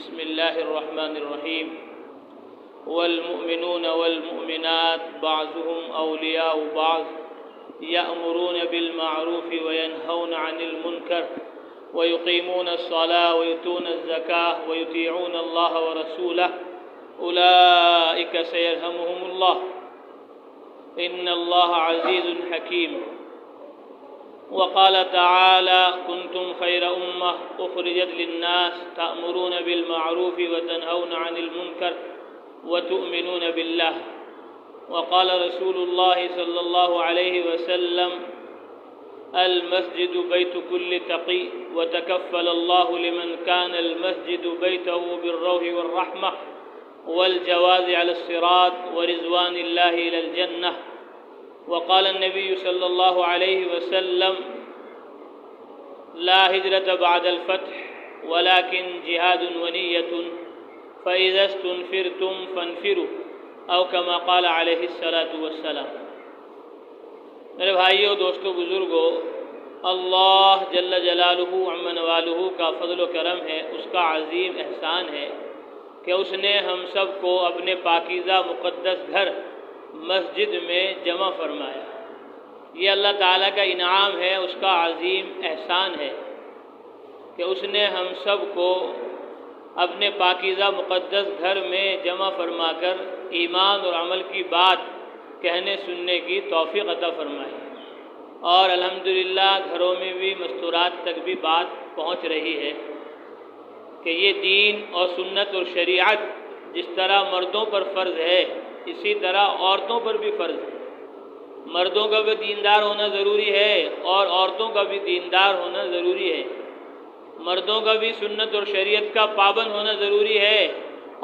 بسم الله الرحمن الرحيم والمؤمنون والمؤمنات بعضهم أولياء بعض يأمرون بالمعروف وينهون عن المنكر ويقيمون الصلاة ويؤتون الزكاة ويطيعون الله ورسوله أولئك سيرحمهم الله إن الله عزيز حكيم. وقال تعالى كنتم خير أمة أخرجت للناس تأمرون بالمعروف وتنهون عن المنكر وتؤمنون بالله. وقال رسول الله صلى الله عليه وسلم المسجد بيت كل تقي وتكفل الله لمن كان المسجد بيته بالروح والرحمة والجواز على الصراط ورضوان الله إلى الجنة. وقال النبي صلى الله عليه وسلم لا هجرة بعد الفتح ولكن جهاد ونية فإذا استنفرتم فانفروا أو كما قال عليه الصلاة والسلام. میرے بھائیوں، دوستوں، بزرگوں، اللہ جل جلالہ عم نوالہ کا فضل و کرم ہے، اس کا عظیم احسان ہے کہ اس نے ہم سب کو اپنے پاکیزہ مقدس گھر مسجد میں جمع فرمایا. یہ اللہ تعالیٰ کا انعام ہے، اس کا عظیم احسان ہے کہ اس نے ہم سب کو اپنے پاکیزہ مقدس گھر میں جمع فرما کر ایمان اور عمل کی بات کہنے سننے کی توفیق عطا فرمائی. اور الحمدللہ گھروں میں بھی مستورات تک بھی بات پہنچ رہی ہے کہ یہ دین اور سنت اور شریعت جس طرح مردوں پر فرض ہے اسی طرح عورتوں پر بھی فرض ہے. مردوں کا بھی دیندار ہونا ضروری ہے اور عورتوں کا بھی دیندار ہونا ضروری ہے. مردوں کا بھی سنت اور شریعت کا پابند ہونا ضروری ہے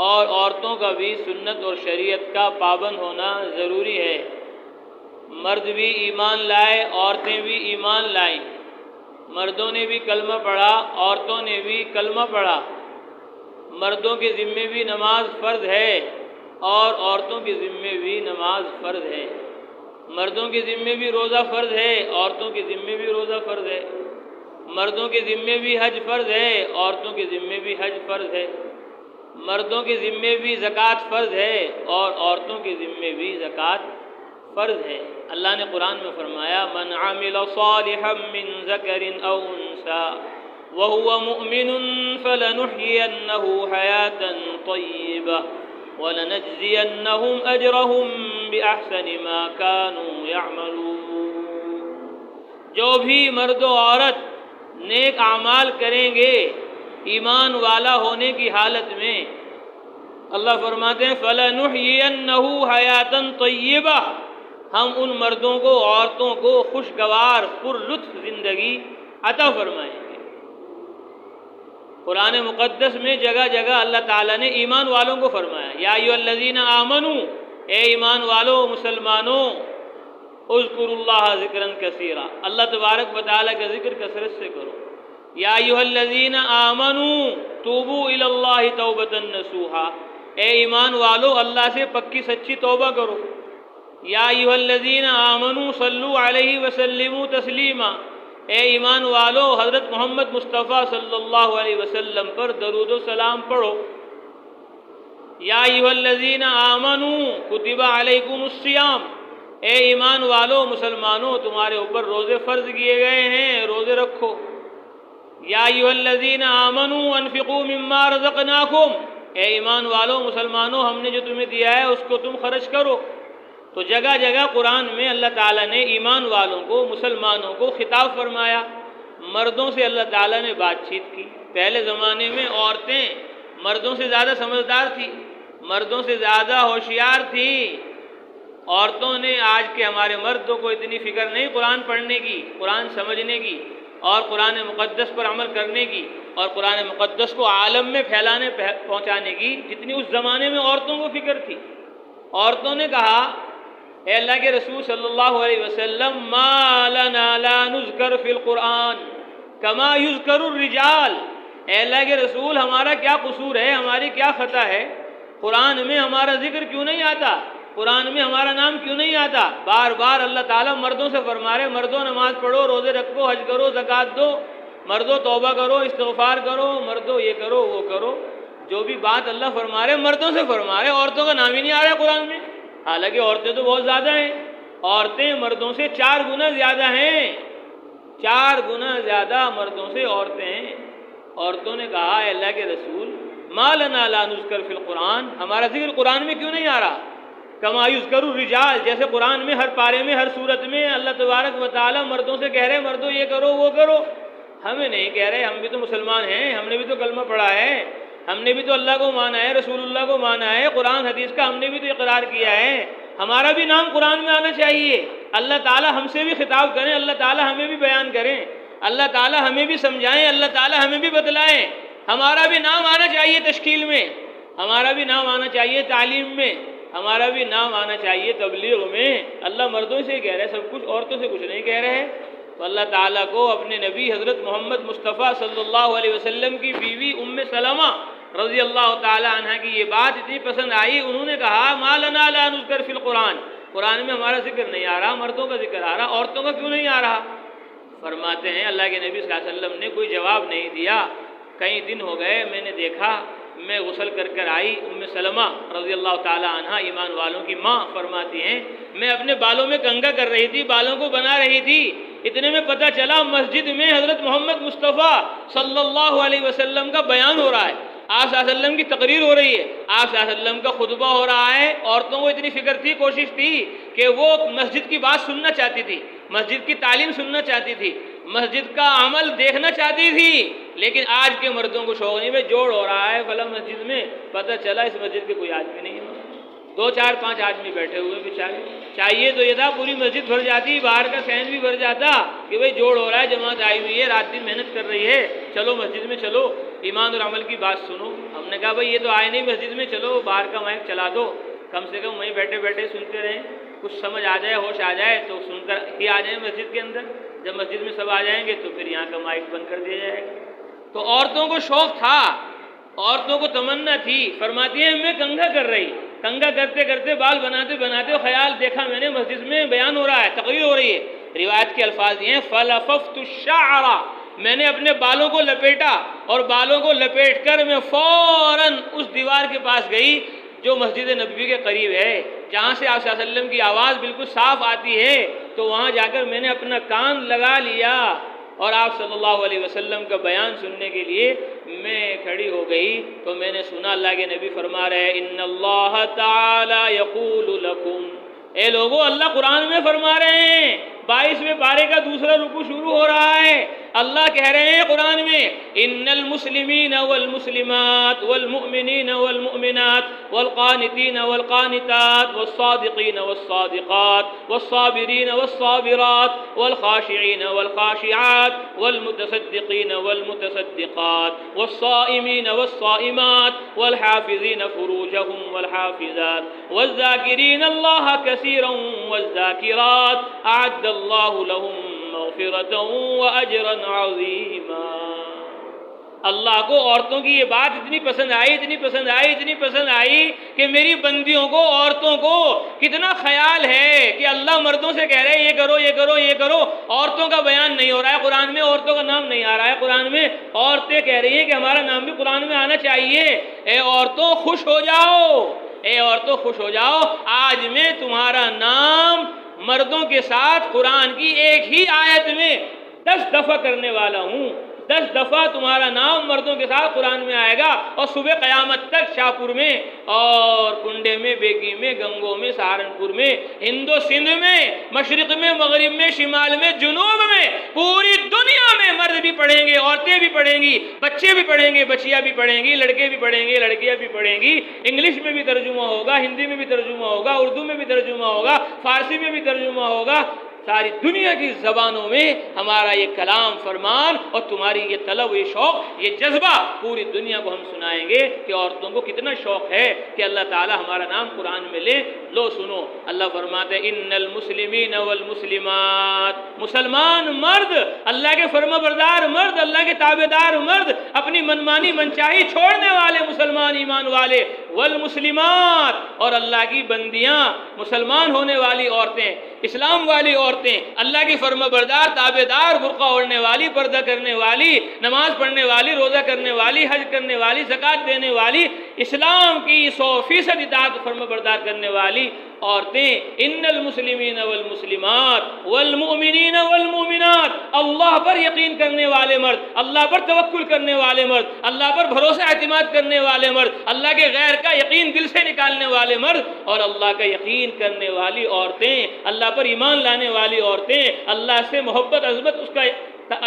اور عورتوں کا بھی سنت اور شریعت کا پابند ہونا ضروری ہے. مرد بھی ایمان لائے، عورتیں بھی ایمان لائیں. مردوں نے بھی کلمہ پڑھا، عورتوں نے بھی کلمہ پڑھا. مردوں کے ذمے بھی نماز فرض ہے اور عورتوں کے ذمے بھی نماز فرض ہے. مردوں کے ذمے بھی روزہ فرض ہے، عورتوں کے ذمے بھی روزہ فرض ہے. مردوں کے ذمے بھی حج فرض ہے، عورتوں کے ذمے بھی حج فرض ہے. مردوں کے ذمے بھی زکوٰۃ فرض ہے اور عورتوں کے ذمے بھی زکوٰۃ فرض ہے. اللہ نے قرآن میں فرمایا من عمل صالحا من ذکر او انثى وهو مؤمن فلنحيينه حياة طيبة وَلَنَجْزِيَنَّهُمْ أَجْرَهُمْ بِأَحْسَنِ مَا كَانُوا يَعْمَلُونَ. جو بھی مرد و عورت نیک اعمال کریں گے ایمان والا ہونے کی حالت میں، اللہ فرماتے ہیں فَلَنُحْيِيَنَّهُ حَيَاةً طَيِّبَةً، ہم ان مردوں کو عورتوں کو خوشگوار پر لطف زندگی عطا فرمائیں گے. قرآن مقدس میں جگہ جگہ اللہ تعالیٰ نے ایمان والوں کو فرمایا یا ایھا الذین آمنوا، اے ایمان والو مسلمانوں، اذکروا اللہ ذکرا کثیرا، اللہ تبارک و تعالیٰ کا ذکر کثرت سے کرو. یا ایھا الذین آمنوا توبوا الی اللہ توبۃ نصوحا، اے ایمان والو اللہ سے پکی سچی توبہ کرو. یا ایھا الذین آمنوا صلوا علیہ وسلموا تسلیما، اے ایمان والو حضرت محمد مصطفیٰ صلی اللہ علیہ وسلم پر درود و سلام پڑھو. یا ایھا الذین آمنوا کتب علیکم الصیام، اے ایمان والو مسلمانوں تمہارے اوپر روزے فرض کیے گئے ہیں، روزے رکھو. یا ایھا الذین آمنوا انفقوا مما رزقناکم، اے ایمان والو مسلمانوں ہم نے جو تمہیں دیا ہے اس کو تم خرچ کرو. تو جگہ جگہ قرآن میں اللہ تعالیٰ نے ایمان والوں کو، مسلمانوں کو خطاب فرمایا. مردوں سے اللہ تعالیٰ نے بات چیت کی. پہلے زمانے میں عورتیں مردوں سے زیادہ سمجھدار تھی، مردوں سے زیادہ ہوشیار تھی. عورتوں نے آج کے ہمارے مردوں کو اتنی فکر نہیں قرآن پڑھنے کی، قرآن سمجھنے کی اور قرآن مقدس پر عمل کرنے کی اور قرآن مقدس کو عالم میں پھیلانے پہنچانے کی جتنی اس زمانے میں عورتوں کو فکر تھی. عورتوں نے کہا اے اللہ کے رسول صلی اللہ علیہ وسلم ما لنا لا نذکر فی القرآن کما یذکر الرجال، اے اللہ کے رسول ہمارا کیا قصور ہے، ہماری کیا خطا ہے، قرآن میں ہمارا ذکر کیوں نہیں آتا، قرآن میں ہمارا نام کیوں نہیں آتا. بار بار اللہ تعالیٰ مردوں سے فرما رہے مردوں نماز پڑھو، روزے رکھو، حج کرو، زکوٰۃ دو، مردوں توبہ کرو، استغفار کرو، مردوں یہ کرو وہ کرو. جو بھی بات اللہ فرما رہے مردوں سے فرما رہے، عورتوں کا نام ہی نہیں آ رہا ہے قرآن میں، حالانکہ عورتیں تو بہت زیادہ ہیں، عورتیں مردوں سے 4 گنا زیادہ ہیں، 4 گنا زیادہ مردوں سے عورتیں ہیں۔ عورتوں نے کہا اے اللہ کے رسول ما لنا لا نذکر فی القرآن، ہمارا ذکر قرآن میں کیوں نہیں آ رہا؟ کما یذکر الرجال، جیسے قرآن میں ہر پارے میں ہر صورت میں اللہ تبارک و تعالیٰ مردوں سے کہہ رہے مردوں یہ کرو وہ کرو، ہمیں نہیں کہہ رہے، ہم بھی تو مسلمان ہیں، ہم نے بھی تو کلمہ پڑھا ہے، ہم نے بھی تو اللہ کو مانا ہے، رسول اللہ کو مانا ہے، قرآن حدیث کا ہم نے بھی تو اقرار کیا ہے، ہمارا بھی نام قرآن میں آنا چاہیے، اللہ تعالیٰ ہم سے بھی خطاب کریں، اللہ تعالیٰ ہمیں بھی بیان کریں، اللہ تعالیٰ ہمیں بھی سمجھائیں، اللہ تعالیٰ ہمیں بھی بتلائیں، ہمارا بھی نام آنا چاہیے تشکیل میں، ہمارا بھی نام آنا چاہیے تعلیم میں، ہمارا بھی نام آنا چاہیے تبلیغ میں۔ اللہ مردوں سے کہہ رہے سب کچھ، عورتوں سے کچھ نہیں کہہ رہے۔ تو اللہ تعالیٰ کو اپنے نبی حضرت محمد مصطفیٰ صلی اللہ علیہ وسلم کی بیوی ام سلمہ رضی اللہ تعالیٰ عنہ کی یہ بات اتنی پسند آئی، انہوں نے کہا ما لنا لا نذکر فی القرآن، قرآن میں ہمارا ذکر نہیں آ رہا، مردوں کا ذکر آ رہا، عورتوں کا کیوں نہیں آ رہا؟ فرماتے ہیں اللہ کے نبی صلی اللہ علیہ وسلم نے کوئی جواب نہیں دیا۔ کئی دن ہو گئے، میں نے دیکھا، میں غسل کر آئی، ام سلمہ رضی اللہ تعالی عنہ ایمان والوں کی ماں فرماتی ہیں میں اپنے بالوں میں کنگھا کر رہی تھی، بالوں کو بنا رہی تھی، اتنے میں پتہ چلا مسجد میں حضرت محمد مصطفیٰ صلی اللہ علیہ وسلم کا بیان ہو رہا ہے، آپ صلی اللہ علیہ وسلم کی تقریر ہو رہی ہے، آپ صلی اللہ علیہ وسلم کا خطبہ ہو رہا ہے۔ عورتوں کو اتنی فکر تھی، کوشش تھی کہ وہ مسجد کی بات سننا چاہتی تھی، مسجد کی تعلیم سننا چاہتی تھی، مسجد کا عمل دیکھنا چاہتی تھی، لیکن آج کے مردوں کو شوق نہیں، میں جوڑ ہو رہا ہے فلاں مسجد میں، پتہ چلا اس مسجد کے کوئی آدمی نہیں ہے، 2 4 5 آدمی بیٹھے ہوئے بیچارے، چاہیے تو یہ تھا پوری مسجد بھر جاتی، باہر کا سین بھی بھر جاتا کہ بھئی جوڑ ہو رہا ہے، جماعت آئی ہوئی ہے، رات دن محنت کر رہی ہے، چلو مسجد میں چلو، ایمان اور عمل کی بات سنو۔ ہم نے کہا بھئی یہ تو آئے نہیں مسجد میں، چلو باہر کا مائک چلا دو، کم سے کم وہیں بیٹھے بیٹھے سنتے رہیں، کچھ سمجھ آ جائے، ہوش آ جائے تو سن کر ہی آ جائیں مسجد کے اندر، جب مسجد میں سب آ جائیں گے تو پھر یہاں کا مائک بند کر دیا جائے گا۔ تو عورتوں کو شوق تھا، عورتوں کو تمنا تھی، فرماتی ہیں میں کنگھا کر رہی، کنگھا کرتے کرتے بال بناتے بناتے خیال دیکھا میں نے مسجد میں بیان ہو رہا ہے، تقریر ہو رہی ہے، روایت کے الفاظ یہ ہیں فلففت الشعر، میں نے اپنے بالوں کو لپیٹا اور بالوں کو لپیٹ کر میں فوراً اس دیوار کے پاس گئی جو مسجد نبوی کے قریب ہے، جہاں سے آپ صلی اللہ علیہ وسلم کی آواز بالکل صاف آتی ہے، تو وہاں جا کر میں نے اپنا کان لگا لیا اور آپ صلی اللہ علیہ وسلم کا بیان سننے کے لیے میں کھڑی ہو گئی، تو میں نے سنا اللہ کے نبی فرما رہے ہیں ان اللہ تعالی یقول لکم، اے لوگو اللہ قرآن میں فرما رہے ہیں، 22ویں پارے کا دوسرا رکوع شروع ہو رہا ہے، اللہ کہہ رہے ہیں قرآن میں ان المسلمین والمسلمات والمؤمنین والمؤمنات والقانتین والقانتات والصادقین والصادقات والصابرین والصابرات والخاشعین والخاشعات والمتصدقین والمتصدقات والصائمین والصائمات والحافظین فروجهم والحافظات والذاکرین اللہ کثیرا والذاکرات اعد اللہ لهم مغفرتا واجرا عظیما۔ اللہ کو عورتوں کی یہ بات اتنی پسند آئی، اتنی پسند آئی، اتنی پسند آئی کہ میری بندیوں کو، عورتوں کو کتنا خیال ہے کہ اللہ مردوں سے کہہ رہے ہیں یہ کرو یہ کرو یہ کرو، عورتوں کا بیان نہیں ہو رہا ہے قرآن میں، عورتوں کا نام نہیں آ رہا ہے قرآن میں، عورتیں کہہ رہی ہیں کہ ہمارا نام بھی قرآن میں آنا چاہیے۔ اے عورتوں خوش ہو جاؤ، اے عورتوں خوش ہو جاؤ، آج میں تمہارا نام مردوں کے ساتھ قرآن کی ایک ہی آیت میں 10 دفعہ کرنے والا ہوں، 10 دفعہ تمہارا نام مردوں کے ساتھ قرآن میں آئے گا، اور صبح قیامت تک شاہپور میں اور کنڈے میں، بیگی میں، گنگوں میں، سہارنپور میں، ہند و سندھ میں، مشرق میں، مغرب میں، شمال میں، جنوب میں، پوری دنیا میں مرد بھی پڑھیں گے، عورتیں بھی پڑھیں گی، بچے بھی پڑھیں گے، بچیاں بھی پڑھیں گی، لڑکے بھی پڑھیں گے، لڑکیاں بھی پڑھیں گی، انگلش میں بھی ترجمہ ہوگا، ہندی میں بھی ترجمہ ہوگا، اردو میں بھی ترجمہ ہوگا، فارسی میں بھی ترجمہ ہوگا، ساری دنیا کی زبانوں میں ہمارا یہ کلام فرمان اور تمہاری یہ طلب، یہ شوق، یہ جذبہ پوری دنیا کو ہم سنائیں گے کہ عورتوں کو کتنا شوق ہے کہ اللہ تعالی ہمارا نام قرآن میں لے۔ لو سنو، اللہ فرماتے ہیں ان المسلمین والمسلمات، مسلمان مرد، اللہ کے فرما بردار مرد، اللہ کے تابع دار مرد، اپنی منمانی منچاہی چھوڑنے والے مسلمان ایمان والے، والمسلمات، اور اللہ کی بندیاں، مسلمان ہونے والی عورتیں، اسلام والی عورتیں، اللہ کی فرما بردار تابع دار، برقع اوڑھنے والی، پردہ کرنے والی، نماز پڑھنے والی، روزہ کرنے والی، حج کرنے والی، زکوٰۃ دینے والی، اسلام کی 100% اطاعت فرما بردار کرنے والی عورتیں، ان المسلمین والمسلمات والمؤمنین والمؤمنات، اللہ پر یقین کرنے والے مرد، اللہ پر توکل کرنے والے مرد، اللہ پر بھروسہ اعتماد کرنے والے مرد، اللہ کے غیر کا یقین دل سے نکالنے والے مرد، اور اللہ کا یقین کرنے والی عورتیں، اللہ پر ایمان لانے والی عورتیں، اللہ سے محبت عظمت اس کا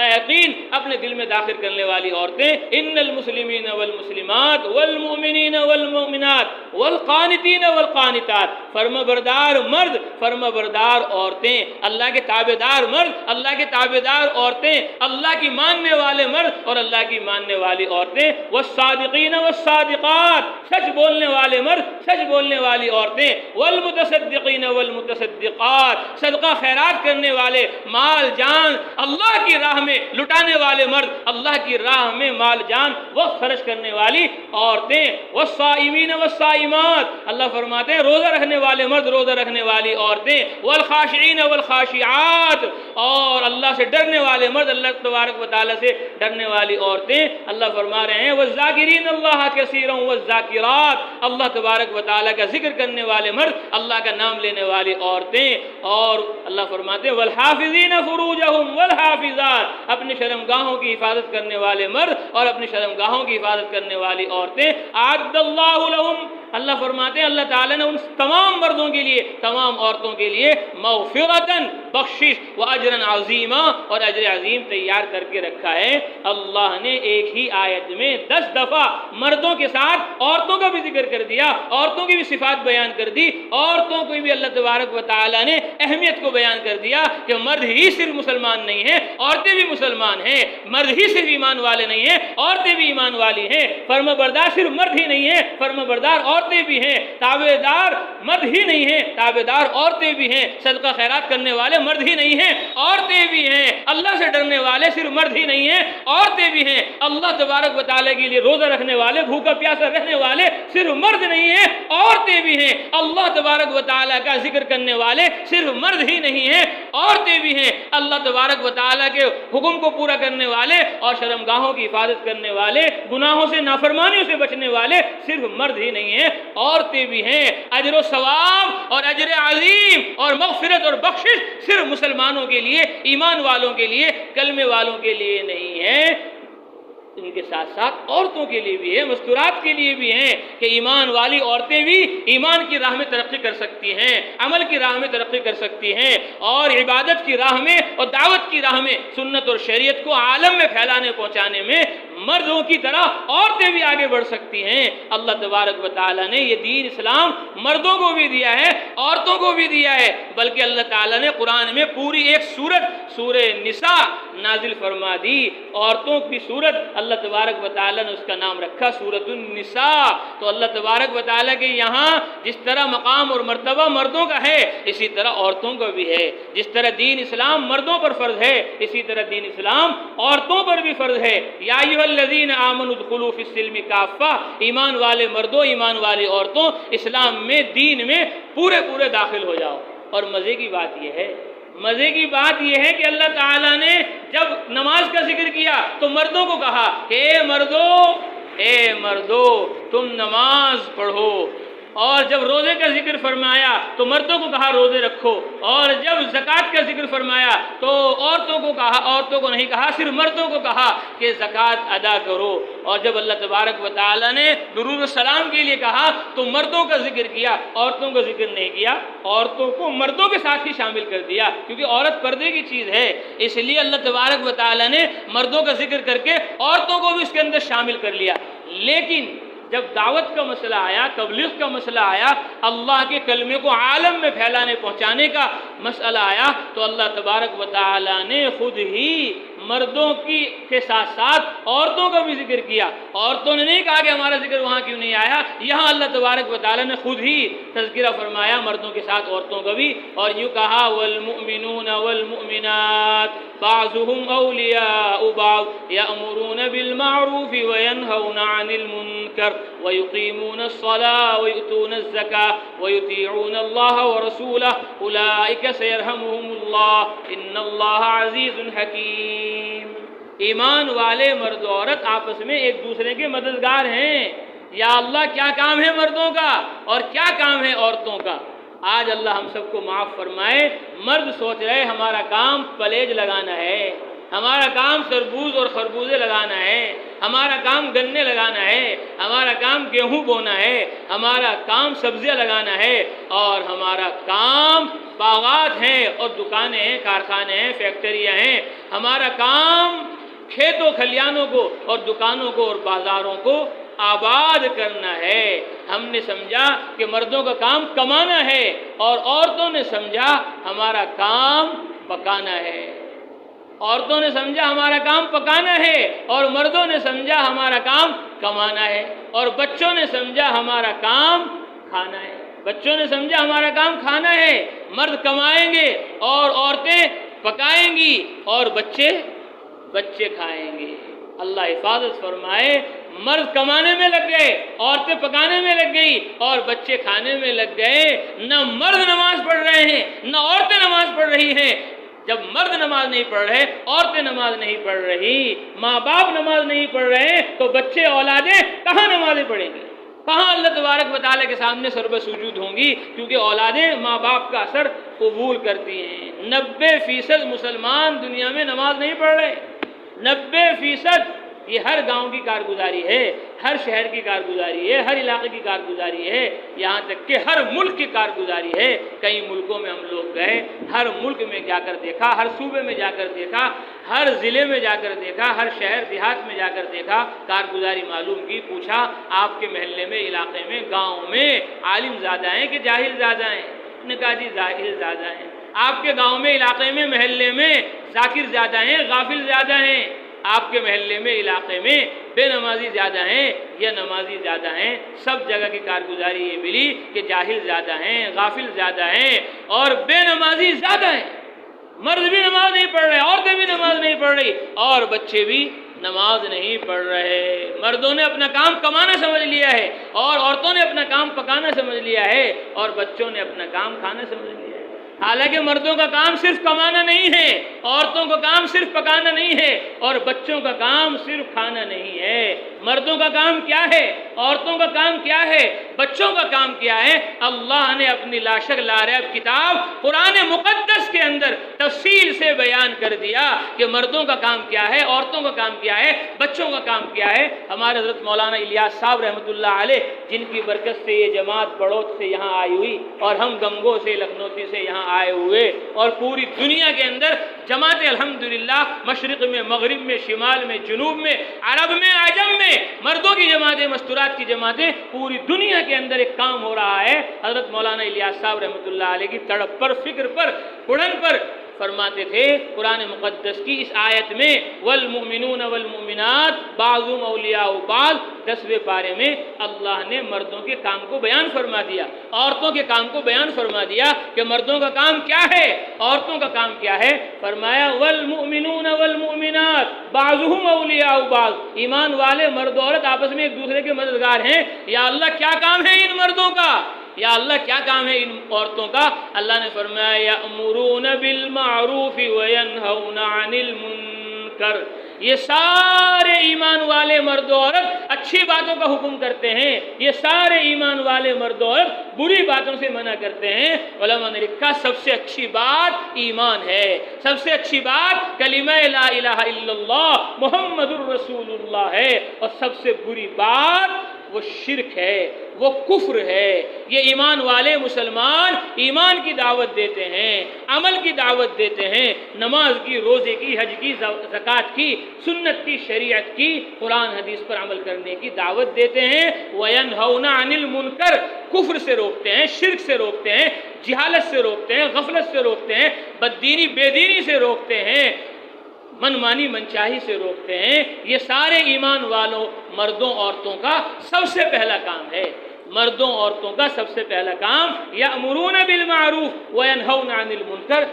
یقین اپنے دل میں داخل کرنے والی عورتیں، ان المسلمین والمسلمات والمؤمنین والمؤمنات والقانتین والقانتات، فرما بردار مرد، فرما بردار عورتیں، اللہ کے تابع دار مرد، اللہ کے تابع دار عورتیں، اللہ کی ماننے والے مرد اور اللہ کی ماننے والی عورتیں، والصادقین والصادقات، سچ بولنے والے مرد، سچ بولنے والی عورتیں، والمتصدقین والمتصدقات، صدقہ خیرات کرنے والے، مال جان اللہ کی راہ میں لٹانے والے مرد، اللہ کی راہ میں مال جان وقت خرچ کرنے والی عورتیں، والصائمین والصائمات، اللہ فرماتے ہیں روزہ رکھنے والے مرد، روزہ رکھنے والی عورتیں، والخاشعین والخاشعات، اور اللہ سے ڈرنے والے مرد، اللہ تبارک و تعالیٰ سے ڈرنے والی عورتیں، اللہ فرما رہے ہیں والذاکرین اللہ کثیرا والذاکرات، اللہ تبارک و تعالیٰ کا ذکر کرنے والے مرد، اللہ کا نام لینے والی عورتیں، اور اللہ فرماتے ہیں والحافظین فروجہم والحافظات، اپنی شرمگاہوں کی حفاظت کرنے والے مرد اور اپنی شرمگاہوں کی حفاظت کرنے والی عورتیں، اعد اللہ لہم، اللہ فرماتے ہیں اللہ تعالیٰ نے ان تمام مردوں کے لیے، تمام عورتوں کے لیے مغفرتاً، بخشش، و اجرا عظیما، اور اجر عظیم تیار کر کے رکھا ہے۔ اللہ نے ایک ہی آیت میں 10 دفعہ مردوں کے ساتھ عورتوں کا بھی ذکر کر دیا، عورتوں کی بھی صفات بیان کر دی، عورتوں کو بھی اللہ تبارک و تعالیٰ نے اہمیت کو بیان کر دیا کہ مرد ہی صرف مسلمان نہیں ہیں، عورتیں بھی مسلمان ہیں، مرد ہی صرف ایمان والے نہیں ہیں، عورتیں بھی ایمان والی ہیں، فرما بردار صرف مرد ہی نہیں ہیں، فرما بردار عورتیں بھی ہیں، تابع دار مرد ہی نہیں ہیں، تابع دار عورتیں بھی ہیں، صدقہ خیرات کرنے والے مرد ہی نہیں ہیں، عورتیں بھی ہیں، اللہ سے ڈرنے والے صرف مرد ہی نہیں ہیں، عورتیں بھی ہیں، اللہ تبارک و تعالیٰ کے لیے روزہ رکھنے والے، بھوکا پیاسا رہنے والے صرف مرد نہیں ہیں، عورتیں بھی ہیں، اللہ تبارک و تعالیٰ کا ذکر کرنے والے صرف مرد ہی نہیں ہیں، عورتیں بھی ہیں، اللہ تبارک و تعالیٰ کے حکم کو پورا کرنے والے اور شرمگاہوں کی حفاظت کرنے والے، گناہوں سے نافرمانیوں سے بچنے والے صرف مرد ہی نہیں ہیں، عورتیں بھی ہیں۔ اجر و ثواب اور اجر عظیم اور مغفرت اور بخشش صرف مسلمانوں کے لیے، ایمان والوں کے لیے، کلمے والوں کے لیے نہیں ہے، ان کے ساتھ ساتھ عورتوں کے لیے بھی ہے، مستورات کے لیے بھی ہیں کہ ایمان والی عورتیں بھی ایمان کی راہ میں ترقی کر سکتی ہیں، عمل کی راہ میں ترقی کر سکتی ہیں، اور عبادت کی راہ میں اور دعوت کی راہ میں سنت اور شریعت کو عالم میں پھیلانے پہنچانے میں مردوں کی طرح عورتیں بھی آگے بڑھ سکتی ہیں۔ اللہ تبارک و تعالیٰ نے یہ دین اسلام مردوں کو بھی دیا ہے، عورتوں کو بھی دیا ہے، بلکہ اللہ تعالیٰ نے قرآن میں پوری ایک سورت، سورہ نساء نازل فرما دی، عورتوں کی سورت، اللہ تبارک و تعالیٰ نے اس کا نام رکھا سورۃ النساء۔ تو اللہ تبارک و تعالیٰ کے یہاں جس طرح مقام اور مرتبہ مردوں کا ہے، اسی طرح عورتوں کا بھی ہے، جس طرح دین اسلام مردوں پر فرض ہے، اسی طرح دین اسلام عورتوں پر بھی فرض ہے۔ یا ایھا الذین آمنوا ادخلوا فی السلم کافہ، ایمان والے مردوں، ایمان والی عورتوں، اسلام میں، دین میں پورے داخل ہو جاؤ۔ اور مزے کی بات یہ ہے کہ اللہ تعالیٰ نے جب نماز کا ذکر کیا تو مردوں کو کہا کہ اے مردو تم نماز پڑھو، اور جب روزے کا ذکر فرمایا تو مردوں کو کہا روزے رکھو، اور جب زکوٰۃ کا ذکر فرمایا تو عورتوں کو نہیں کہا، صرف مردوں کو کہا کہ زکوٰۃ ادا کرو، اور جب اللہ تبارک و تعالیٰ نے درود السلام کے لیے کہا تو مردوں کا ذکر کیا، عورتوں کا ذکر نہیں کیا، عورتوں کو مردوں کے ساتھ ہی شامل کر دیا، کیونکہ عورت پردے کی چیز ہے، اس لیے اللہ تبارک و تعالیٰ نے مردوں کا ذکر کر کے عورتوں کو بھی اس کے اندر شامل کر لیا۔ لیکن جب دعوت کا مسئلہ آیا، تبلیغ کا مسئلہ آیا، اللہ کے کلمے کو عالم میں پھیلانے پہنچانے کا مسئلہ آیا، تو اللہ تبارک و تعالیٰ نے خود ہی مردوں کے ساتھ ساتھ عورتوں کا بھی ذکر کیا۔ عورتوں نے نہیں کہا کہ ہمارا ذکر وہاں کیوں نہیں آیا، یہاں اللہ تبارک و تعالیٰ نے خود ہی تذکرہ فرمایا مردوں کے ساتھ عورتوں کا بھی، اور یوں کہا والمؤمنون والمؤمنات بعضهم اولیاء بعض یأمرون بالمعروف وینہون عن المنکر ویقیمون الصلاة ویؤتون الزکاة ویطیعون اللہ ورسولہ اولئک سیرحمهم اللہ ان اللہ عزیز حکیم۔ ایمان والے مرد و عورت آپس میں ایک دوسرے کے مددگار ہیں۔ یا اللہ کیا کام ہے مردوں کا اور کیا کام ہے عورتوں کا۔ آج اللہ ہم سب کو معاف فرمائے، مرد سوچ رہے ہمارا کام پلیج لگانا ہے، ہمارا کام تربوز اور خربوزے لگانا ہے، ہمارا کام گنے لگانا ہے، ہمارا کام گیہوں بونا ہے، ہمارا کام سبزیاں لگانا ہے، اور ہمارا کام باغات ہیں اور دکانیں ہیں، کارخانے ہیں، فیکٹریاں ہیں، ہمارا کام کھیتوں کھلیانوں کو اور دکانوں کو اور بازاروں کو آباد کرنا ہے۔ ہم نے سمجھا کہ مردوں کا کام کمانا ہے اور عورتوں نے سمجھا ہمارا کام پکانا ہے۔ عورتوں نے سمجھا ہمارا کام پکانا ہے اور مردوں نے سمجھا ہمارا کام کمانا ہے، اور بچوں نے سمجھا ہمارا کام کھانا ہے۔ بچوں نے سمجھا ہمارا کام کھانا ہے، مرد کمائیں گے اور عورتیں پکائیں گی اور بچے کھائیں گے۔ اللہ حفاظت فرمائے، مرد کمانے میں لگ گئے، عورتیں پکانے میں لگ گئی اور بچے کھانے میں لگ گئے۔ نہ مرد نماز پڑھ رہے ہیں نہ عورتیں نماز پڑھ رہی ہیں۔ جب مرد نماز نہیں پڑھ رہے، عورتیں نماز نہیں پڑھ رہی، ماں باپ نماز نہیں پڑھ رہے، تو بچے اولادیں کہاں نمازیں پڑھیں گی؟ کہاں اللہ تبارک و تعالیٰ کے سامنے سربہ سجود ہوں گی؟ کیونکہ اولادیں ماں باپ کا اثر قبول کرتی ہیں۔ 90% مسلمان دنیا میں نماز نہیں پڑھ رہے، 90%۔ یہ ہر گاؤں کی کارگزاری ہے، ہر شہر کی کارگزاری ہے، ہر علاقے کی کارگزاری ہے، یہاں تک کہ ہر ملک کی کارگزاری ہے۔ کئی ملکوں میں ہم لوگ گئے، ہر ملک میں جا کر دیکھا، ہر صوبے میں جا کر دیکھا، ہر ضلع میں جا کر دیکھا، ہر شہر دیہات میں جا کر دیکھا، کارگزاری معلوم کی، پوچھا آپ کے محلے میں، علاقے میں، گاؤں میں عالم زیادہ ہیں کہ جاہل زیادہ ہیں؟ نے کہا جی جاہل زیادہ ہیں۔ آپ کے گاؤں میں، علاقے میں، محلے میں ذاکر زیادہ ہیں، غافل زیادہ ہیں؟ آپ کے محلے میں، علاقے میں بے نمازی زیادہ ہیں یا نمازی زیادہ ہیں؟ سب جگہ کی کارگزاری یہ ملی کہ جاہل زیادہ ہیں، غافل زیادہ ہیں اور بے نمازی زیادہ ہیں۔ مرد بھی نماز نہیں پڑھ رہے، عورتیں بھی نماز نہیں پڑھ رہی اور بچے بھی نماز نہیں پڑھ رہے۔ مردوں نے اپنا کام کمانا سمجھ لیا ہے اور عورتوں نے اپنا کام پکانا سمجھ لیا ہے اور بچوں نے اپنا کام کھانا سمجھ لیا ہے۔ حالانکہ مردوں کا کام صرف کمانا نہیں ہے، عورتوں کا کام صرف پکانا نہیں ہے اور بچوں کا کام صرف کھانا نہیں ہے۔ مردوں کا کام کیا ہے؟ عورتوں کا کام کیا ہے؟ بچوں کا کام کیا ہے؟ اللہ نے اپنی لاشک لاریب کتاب قرآن مقدس کے اندر تفصیل سے بیان کر دیا کہ مردوں کا کام کیا ہے، عورتوں کا کام کیا ہے، بچوں کا کام کیا ہے۔ ہمارے حضرت مولانا الیاس صاحب رحمۃ اللہ علیہ، جن کی برکت سے یہ جماعت بڑوت سے یہاں آئی ہوئی اور ہم گنگو سے، لکھنوتی سے یہاں آئے ہوئے، اور پوری دنیا کے اندر جماعت الحمدللہ مشرق میں، مغرب میں، شمال میں، جنوب میں، عرب میں، عجم میں، مردوں کی جماعتیں، مستورات کی جماعتیں، پوری دنیا کے اندر ایک کام ہو رہا ہے۔ حضرت مولانا الیاس صاحب رحمۃ اللہ علیہ کی تڑپ پر، فکر پر، اڑن پر فرماتے تھے قرآن مقدس کی اس آیت میں والمؤمنون والمؤمنات بعضهم اولیاء بعض، 10ویں پارے میں اللہ نے مردوں کے کام کو بیان فرما دیا، عورتوں کے کام کو بیان فرما دیا کہ مردوں کا کام کیا ہے، عورتوں کا کام کیا ہے۔ فرمایا والمؤمنون والمؤمنات بعضهم اولیاء بعض، ایمان والے مرد و عورت آپس میں ایک دوسرے کے مددگار ہیں۔ یا اللہ کیا کام ہے ان مردوں کا، یا اللہ کیا کام ہے ان عورتوں کا؟ اللہ نے فرمایا یأمرون بالمعروف وینہون عن المنکر، یہ سارے ایمان والے مرد و عورت اچھی باتوں کا حکم کرتے ہیں، یہ سارے ایمان والے مرد و عورت بری باتوں سے منع کرتے ہیں۔ علماء نے لکھا سب سے اچھی بات ایمان ہے، سب سے اچھی بات کلمہ لا الہ الا اللہ محمد الرسول اللہ ہے، اور سب سے بری بات وہ شرک ہے، وہ کفر ہے۔ یہ ایمان والے مسلمان ایمان کی دعوت دیتے ہیں، عمل کی دعوت دیتے ہیں، نماز کی، روزے کی، حج کی، زکوٰۃ کی، سنت کی، شریعت کی، قرآن حدیث پر عمل کرنے کی دعوت دیتے ہیں۔ وَيَنْهَوْنَ عَنِ الْمُنْكَرِ، کفر سے روکتے ہیں، شرک سے روکتے ہیں، جہالت سے روکتے ہیں، غفلت سے روکتے ہیں، بددینی بے دینی سے روکتے ہیں، منمانی منچاہی سے روکتے ہیں. یہ سارے ایمان والوں مردوں عورتوں کا سب سے پہلا کام ہے. مردوں عورتوں کا سب سے پہلا کام یأمرون بالمعروف وینہون عن المنکر.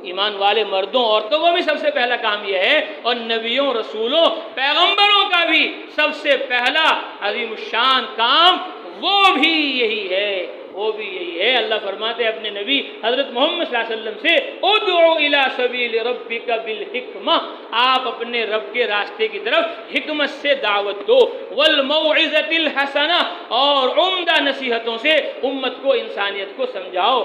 ایمان والے مردوں عورتوں کو بھی سب سے پہلا کام یہ ہے، اور نبیوں رسولوں پیغمبروں کا بھی سب سے پہلا عظیم الشان کام وہ بھی یہی ہے، وہ بھی یہی ہے. اللہ فرماتے ہیں اپنے نبی حضرت محمد صلی اللہ علیہ وسلم سے ادعو الی سبیل ربک بالحکمہ، آپ اپنے رب کے راستے کی طرف حکمت سے دعوت دو، والموعظۃ الحسنہ، اور عمدہ نصیحتوں سے امت کو انسانیت کو سمجھاؤ.